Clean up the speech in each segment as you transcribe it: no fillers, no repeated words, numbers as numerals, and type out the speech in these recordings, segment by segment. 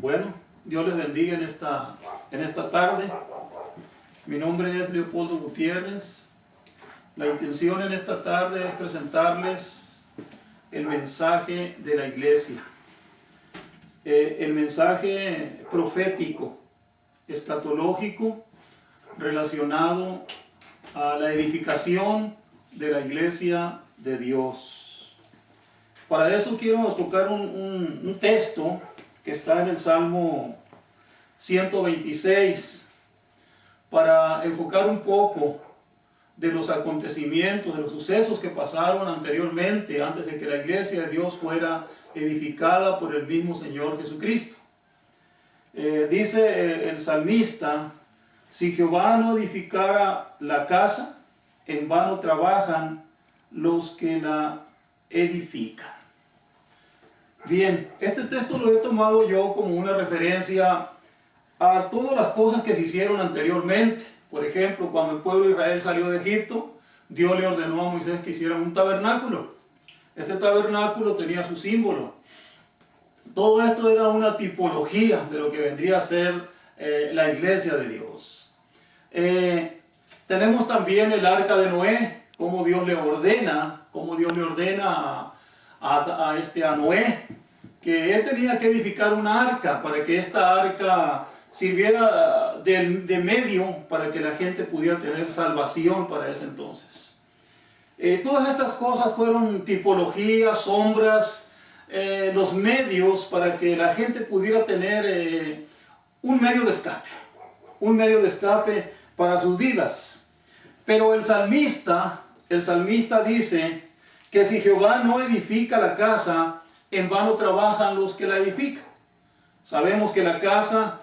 Bueno, Dios les bendiga en esta tarde. Mi nombre es Leopoldo Gutiérrez. La intención en esta tarde es presentarles el mensaje de la iglesia. El mensaje profético, escatológico, relacionado a la edificación de la iglesia de Dios. Para eso quiero tocar un texto que está en el Salmo 126, para enfocar un poco de los acontecimientos, de los sucesos que pasaron anteriormente, antes de que la iglesia de Dios fuera edificada por el mismo Señor Jesucristo. Dice el salmista: si Jehová no edificara la casa, en vano trabajan los que la edifican. Bien, este texto lo he tomado yo como una referencia a todas las cosas que se hicieron anteriormente. Por ejemplo, cuando el pueblo de Israel salió de Egipto, Dios le ordenó a Moisés que hicieran un tabernáculo. Este tabernáculo tenía su símbolo. Todo esto era una tipología de lo que vendría a ser la iglesia de Dios. Tenemos también el arca de Noé, cómo Dios le ordena a Noé, que él tenía que edificar un arca para que esta arca sirviera de medio para que la gente pudiera tener salvación para ese entonces. Todas estas cosas fueron tipologías, sombras, los medios para que la gente pudiera tener un medio de escape para sus vidas. Pero el salmista dice que si Jehová no edifica la casa, en vano trabajan los que la edifican. Sabemos que la casa,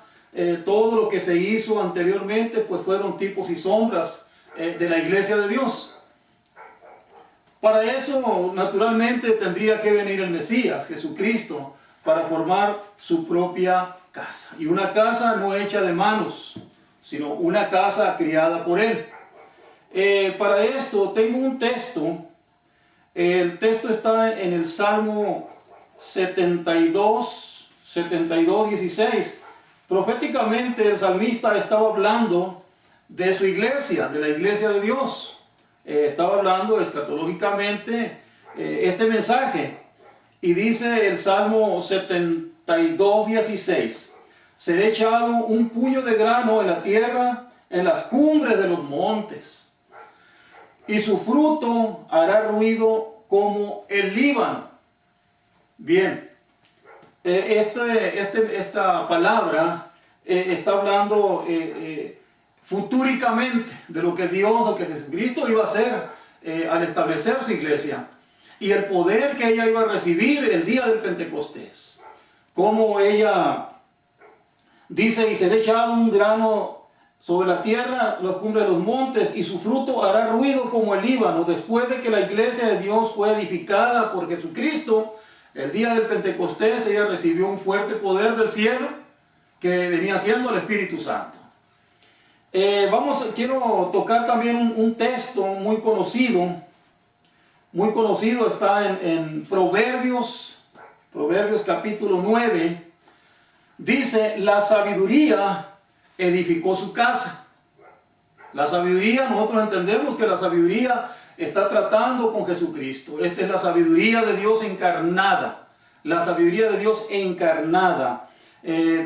todo lo que se hizo anteriormente, pues fueron tipos y sombras de la iglesia de Dios. Para eso, naturalmente, tendría que venir el Mesías, Jesucristo, para formar su propia casa. Y una casa no hecha de manos, sino una casa criada por Él. Para esto tengo un texto. El texto está en el Salmo 72, 16. Proféticamente el salmista estaba hablando de su iglesia, de la iglesia de Dios. Estaba hablando escatológicamente este mensaje. Y dice el Salmo 72, 16: seré echado un puño de grano en la tierra, en las cumbres de los montes, y su fruto hará ruido como el Líbano. Bien, esta palabra está hablando futúricamente de lo que Dios o que Jesucristo iba a hacer al establecer su iglesia, y el poder que ella iba a recibir el día del Pentecostés. Como ella dice: y será echado un grano sobre la tierra, la cumbre de los montes, y su fruto hará ruido como el Líbano. Después de que la iglesia de Dios fue edificada por Jesucristo, el día del Pentecostés, ella recibió un fuerte poder del cielo, que venía siendo el Espíritu Santo. Quiero tocar también un texto muy conocido, está en Proverbios capítulo 9. Dice: la sabiduría edificó su casa. La sabiduría, nosotros entendemos que la sabiduría está tratando con Jesucristo. Esta es la sabiduría de Dios encarnada. La sabiduría de Dios encarnada.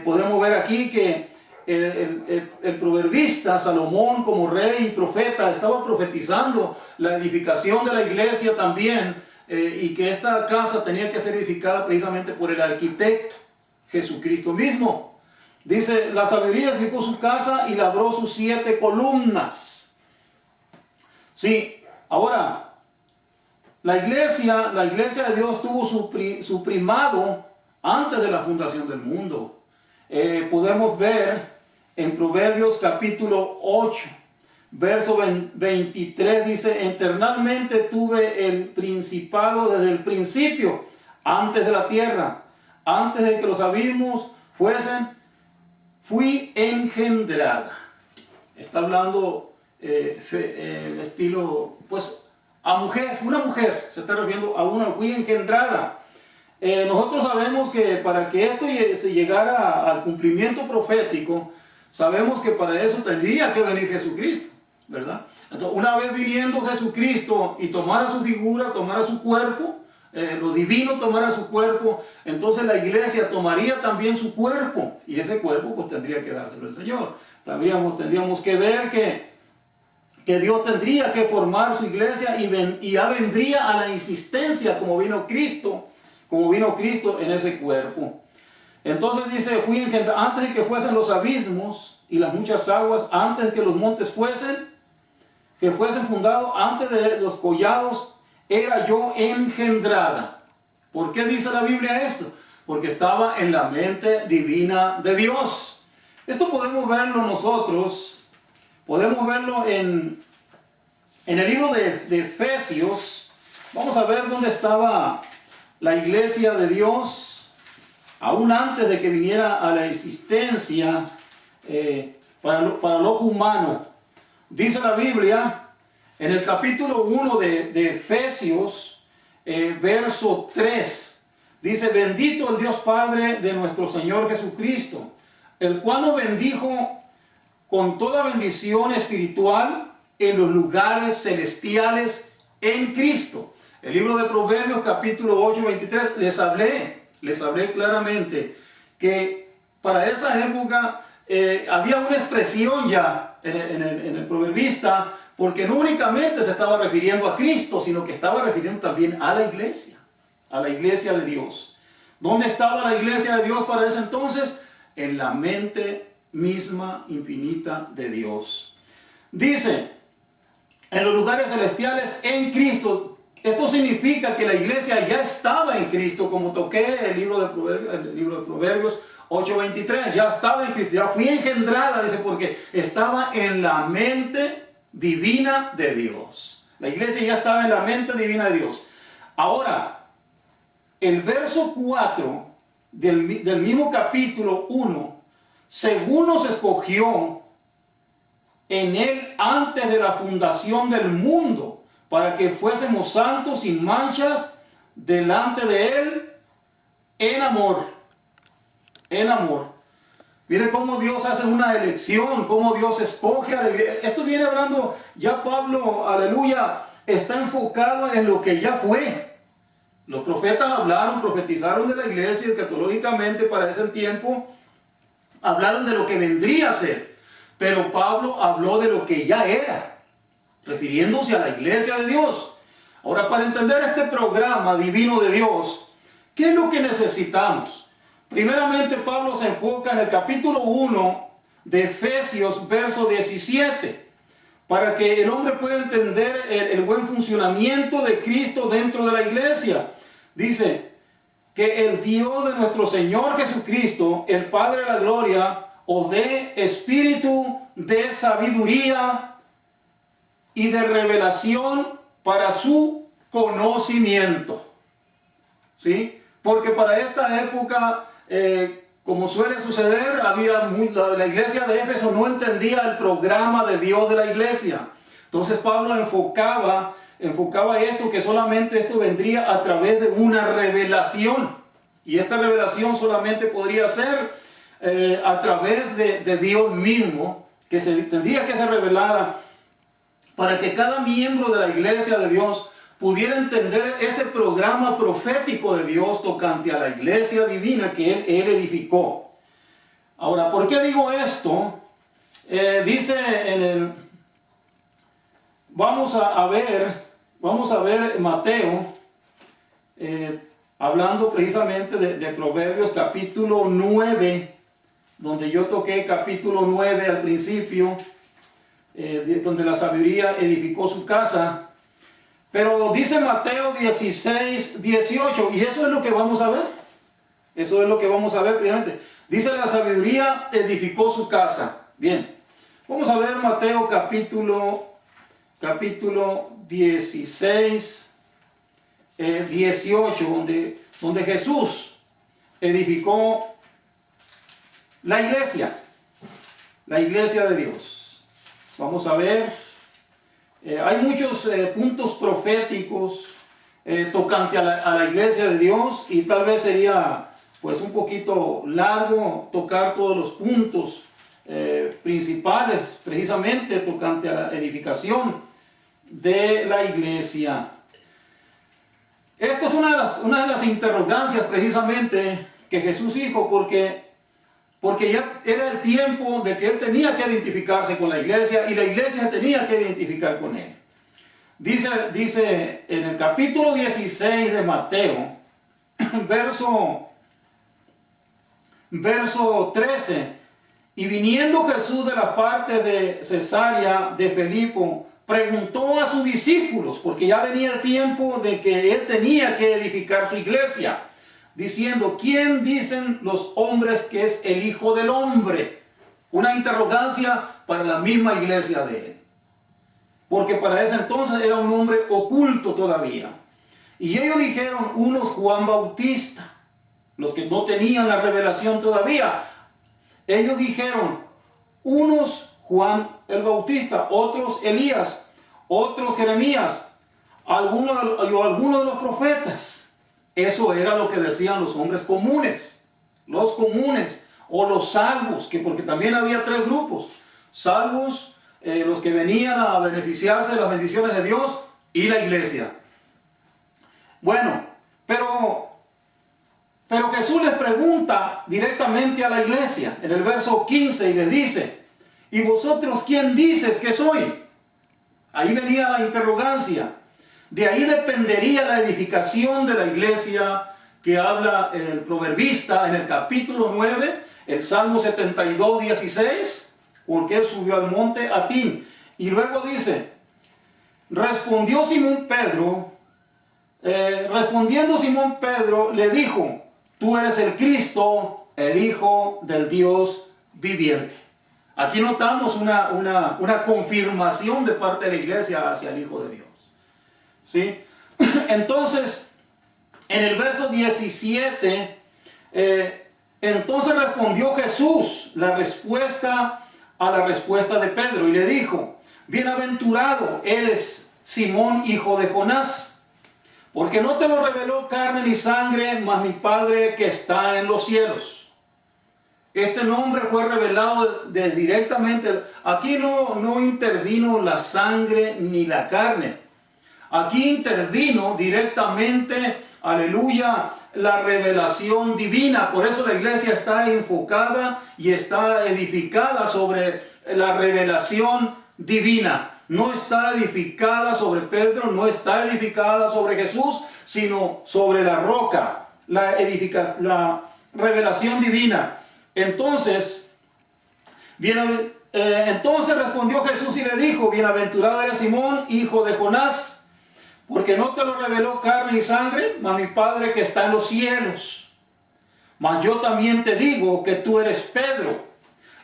Podemos ver aquí que el proverbista Salomón, como rey y profeta, estaba profetizando la edificación de la iglesia también, y que esta casa tenía que ser edificada precisamente por el arquitecto, Jesucristo mismo. Dice: la sabiduría edificó su casa y labró sus 7 columnas. Sí, ahora, la iglesia de Dios tuvo su primado antes de la fundación del mundo. Podemos ver en Proverbios capítulo 8, verso 23, dice: eternalmente tuve el principado desde el principio, antes de la tierra, antes de que los abismos fuesen, fui engendrada. Está hablando estilo, pues, a mujer, una mujer, se está refiriendo a una, fui engendrada. nosotros sabemos que para que esto se llegara al cumplimiento profético, sabemos que para eso tendría que venir Jesucristo, ¿verdad? Entonces, una vez viniendo Jesucristo y tomara su figura, tomara su cuerpo, lo divino tomara su cuerpo, entonces la iglesia tomaría también su cuerpo, y ese cuerpo pues tendría que dárselo al Señor. Tendríamos que ver que Dios tendría que formar su iglesia y ya vendría a la insistencia como vino Cristo en ese cuerpo. Entonces dice, antes de que fuesen los abismos y las muchas aguas, antes de que los montes fuesen fundados, antes de los collados, era yo engendrada. ¿Por qué dice la Biblia esto? Porque estaba en la mente divina de Dios. Esto podemos verlo nosotros, podemos verlo en el libro de Efesios. Vamos a ver dónde estaba la iglesia de Dios, aún antes de que viniera a la existencia para el ojo humano. Dice la Biblia, en el capítulo 1 de Efesios, verso 3, dice, bendito el Dios Padre de nuestro Señor Jesucristo, el cual nos bendijo con toda bendición espiritual en los lugares celestiales en Cristo. El libro de Proverbios, capítulo 8, 23, les hablé claramente que para esa época había una expresión ya en el proverbista, porque no únicamente se estaba refiriendo a Cristo, sino que estaba refiriendo también a la iglesia de Dios. ¿Dónde estaba la iglesia de Dios para ese entonces? En la mente misma infinita de Dios. Dice, en los lugares celestiales en Cristo. Esto significa que la iglesia ya estaba en Cristo, como toqué el libro de Proverbios 8:23, ya estaba en Cristo, ya fui engendrada, dice, porque estaba en la mente divina de Dios. La iglesia ya estaba en la mente divina de Dios. Ahora, el verso 4 del mismo capítulo 1, según nos escogió en él antes de la fundación del mundo, para que fuésemos santos sin manchas delante de él en amor. En amor. Miren cómo Dios hace una elección, cómo Dios escoge a la iglesia. Esto viene hablando, ya Pablo, aleluya, está enfocado en lo que ya fue. Los profetas profetizaron de la iglesia escatológicamente para ese tiempo, hablaron de lo que vendría a ser. Pero Pablo habló de lo que ya era, refiriéndose a la iglesia de Dios. Ahora, para entender este programa divino de Dios, ¿qué es lo que necesitamos? Primeramente, Pablo se enfoca en el capítulo 1 de Efesios, verso 17, para que el hombre pueda entender el buen funcionamiento de Cristo dentro de la iglesia. Dice que el Dios de nuestro Señor Jesucristo, el Padre de la gloria, os dé espíritu de sabiduría y de revelación para su conocimiento. ¿Sí? Porque para esta época, como suele suceder, la iglesia de Éfeso no entendía el programa de Dios de la iglesia. Entonces Pablo enfocaba esto, que solamente esto vendría a través de una revelación. Y esta revelación solamente podría ser a través de Dios mismo, que tendría que ser revelada para que cada miembro de la iglesia de Dios pudiera entender ese programa profético de Dios tocante a la iglesia divina que Él edificó. Ahora, ¿por qué digo esto? Dice vamos a ver Mateo, hablando precisamente de Proverbios capítulo 9, donde yo toqué capítulo 9 al principio, donde la sabiduría edificó su casa. Pero dice Mateo 16, 18, y eso es lo que vamos a ver. Eso es lo que vamos a ver primeramente. Dice, la sabiduría edificó su casa. Bien, vamos a ver Mateo capítulo 16, 18, donde Jesús edificó la iglesia de Dios. Vamos a ver, hay muchos puntos proféticos tocante a la iglesia de Dios, y tal vez sería pues un poquito largo tocar todos los puntos principales precisamente tocante a la edificación de la iglesia. Esto es una de las interrogancias precisamente que Jesús dijo, porque ya era el tiempo de que él tenía que identificarse con la iglesia y la iglesia tenía que identificar con él. Dice en el capítulo 16 de Mateo, verso 13, y viniendo Jesús de la parte de Cesarea de Filipo, preguntó a sus discípulos, porque ya venía el tiempo de que él tenía que edificar su iglesia, diciendo: ¿quién dicen los hombres que es el Hijo del Hombre? Una interrogancia para la misma iglesia de él, porque para ese entonces era un hombre oculto todavía. Y ellos dijeron: unos Juan Bautista, los que no tenían la revelación todavía. Ellos dijeron: unos Juan el Bautista, otros Elías, otros Jeremías, algunos de los profetas. Eso era lo que decían los hombres comunes, o los salvos, porque también había tres grupos: salvos, los que venían a beneficiarse de las bendiciones de Dios, y la iglesia. Bueno, pero Jesús les pregunta directamente a la iglesia en el verso 15 y les dice: ¿y vosotros quién dices que soy? Ahí venía la interrogancia. De ahí dependería la edificación de la iglesia que habla el proverbista en el capítulo 9, el Salmo 72, 16, porque él subió al monte Atín. Y luego dice: respondiendo Simón Pedro le dijo: tú eres el Cristo, el Hijo del Dios viviente. Aquí notamos una confirmación de parte de la iglesia hacia el Hijo de Dios. ¿Sí? Entonces, en el verso 17, entonces respondió Jesús la respuesta a la respuesta de Pedro y le dijo: bienaventurado eres, Simón, hijo de Jonás, porque no te lo reveló carne ni sangre, mas mi Padre que está en los cielos. Este nombre fue revelado directamente. Aquí no intervino la sangre ni la carne. Aquí intervino directamente, aleluya, la revelación divina. Por eso la iglesia está enfocada y está edificada sobre la revelación divina. No está edificada sobre Pedro, no está edificada sobre Jesús, sino sobre la roca, la revelación divina. Entonces respondió Jesús y le dijo: bienaventurado eres Simón, hijo de Jonás, porque no te lo reveló carne y sangre, mas mi Padre que está en los cielos. Mas yo también te digo que tú eres Pedro,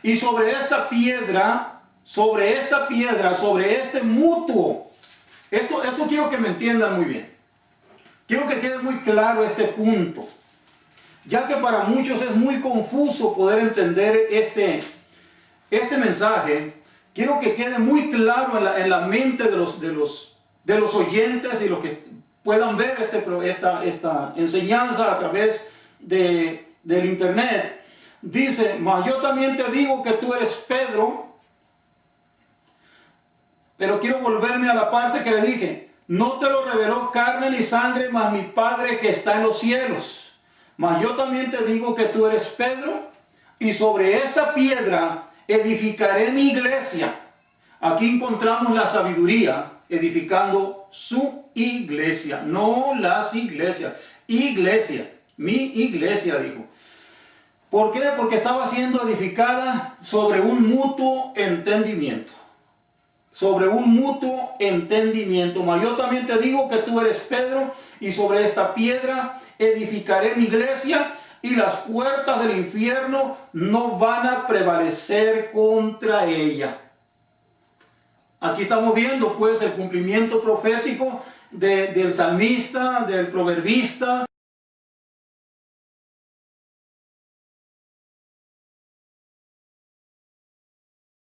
y sobre esta piedra, sobre este mutuo, esto quiero que me entiendan muy bien. Quiero que quede muy claro este punto, ya que para muchos es muy confuso poder entender este mensaje. Quiero que quede muy claro en la mente de los oyentes y los que puedan ver esta enseñanza a través del internet. Dice: mas yo también te digo que tú eres Pedro. Pero quiero volverme a la parte que le dije: no te lo reveló carne ni sangre, mas mi Padre que está en los cielos. Mas yo también te digo que tú eres Pedro, y sobre esta piedra edificaré mi iglesia. Aquí encontramos la sabiduría edificando su iglesia, no las iglesias. Iglesia, mi iglesia, dijo. ¿Por qué? Porque estaba siendo edificada sobre un mutuo entendimiento. Sobre un mutuo entendimiento. Mas yo también te digo que tú eres Pedro, y sobre esta piedra edificaré mi iglesia, y las puertas del infierno no van a prevalecer contra ella. Aquí estamos viendo pues el cumplimiento profético del salmista, del proverbista.